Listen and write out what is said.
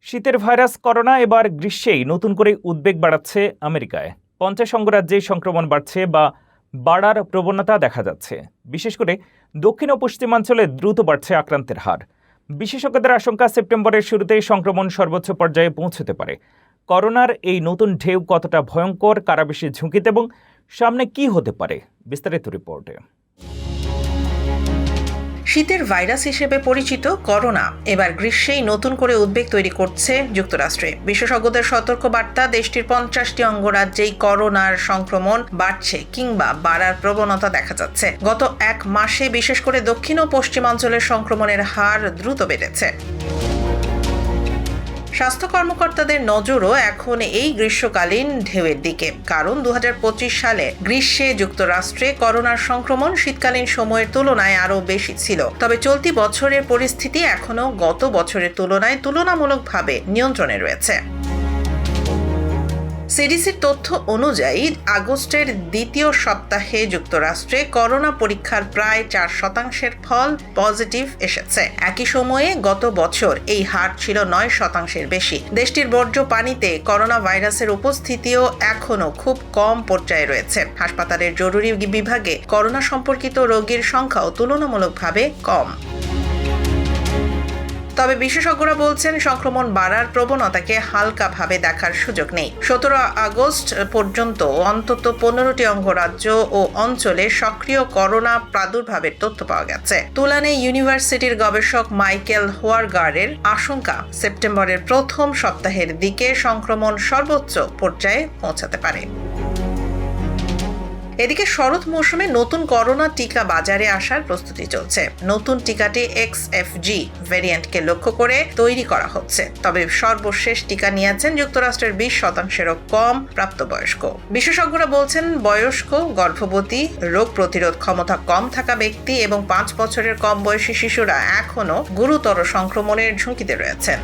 শীতের virus corona এবার গ্রীষ্মেই নতুন করে উদ্বেগ বাড়াচ্ছে আমেরিকায়। 50 অঙ্গরাজ্যে সংক্রমণ বাড়ছে বা বাড়ার প্রবণতা দেখা যাচ্ছে। বিশেষ করে দক্ষিণ ও পশ্চিমাঞ্চলে দ্রুত বাড়ছে আক্রান্তের হার। বিশেষজ্ঞদের আশঙ্কা, সেপ্টেম্বরের শুরুতেই সংক্রমণ সর্বোচ্চ পর্যায়ে পৌঁছতে পারে। করোনার এই নতুন ঢেউ কতটা ভয়ঙ্কর, কারা বেশি ঝুঁকিতে এবং সামনে কি হতে পারে, বিস্তারিত রিপোর্টে। শীতের ভাইরাস হিসেবে পরিচিত করোনা এবার গ্রীষ্মেই নতুন করে উদ্বেগ তৈরি করছে যুক্তরাষ্ট্রে। বিশেষজ্ঞদের সতর্ক বার্তা, দেশটির 50টি অঙ্গরাজ্যেই করোনার সংক্রমণ বাড়ছে কিংবা বাড়ার প্রবণতা দেখা যাচ্ছে। গত এক মাসে বিশেষ করে দক্ষিণ ও পশ্চিমাঞ্চলের সংক্রমণের হার দ্রুত বেড়েছে। স্বাস্থ্য কর্মকর্তাদের নজরও এখন এই গ্রীষ্মকালীন ঢেউয়ের দিকে, কারণ 2025 সালে গ্রীষ্মে যুক্তরাষ্ট্রে করোনার সংক্রমণ শীতকালীন সময়ের তুলনায় আরও বেশি ছিল। তবে চলতি বছরের পরিস্থিতি এখনও গত বছরের তুলনায় তুলনামূলকভাবে নিয়ন্ত্রণে রয়েছে। সিডিসির তথ্য অনুযায়ী আগস্টের দ্বিতীয় সপ্তাহে যুক্তরাষ্ট্রে করোনা পরীক্ষার প্রায় 4% ফল পজিটিভ এসেছে। একই সময়ে গত বছর এই হার ছিল 9% বেশি। দেশটির বর্জ্য পানিতে করোনা ভাইরাসের উপস্থিতিও এখনও খুব কম পর্যায়ে রয়েছে। হাসপাতালের জরুরি বিভাগে করোনা সম্পর্কিত রোগীর সংখ্যাও তুলনামূলকভাবে কম। তবে বিশেষজ্ঞরা বলছেন, সংক্রমণ বাড়ার প্রবণতাকে হালকাভাবে দেখার সুযোগ নেই। 17 আগস্ট পর্যন্ত অন্তত 15টি অঙ্গরাজ্য ও অঞ্চলে সক্রিয় করোনা প্রাদুর্ভাবের তথ্য পাওয়া গেছে। তুলানে ইউনিভার্সিটির গবেষক মাইকেল হোয়ারগার্ডের আশঙ্কা, সেপ্টেম্বরের প্রথম সপ্তাহের দিকে সংক্রমণ সর্বোচ্চ পর্যায়ে পৌঁছাতে পারে। এদিকে শরৎ মৌসুমে নতুন করোনা টিকা বাজারে আসার প্রস্তুতি চলছে। নতুন টিকাটি XFG ভ্যারিয়েন্টকে লক্ষ্য করে তৈরি করা হচ্ছে। তবে সর্বশেষ টিকা নিয়েছেন যুক্তরাষ্ট্রের 20%-এরও কম প্রাপ্তবয়স্ক। বিশেষজ্ঞরা বলছেন, বয়স্ক, গর্ভবতী, রোগ প্রতিরোধ ক্ষমতা কম থাকা ব্যক্তি এবং 5 বছরের কম বয়সী শিশুরা এখনও গুরুতর সংক্রমণের ঝুঁকিতে রয়েছেন।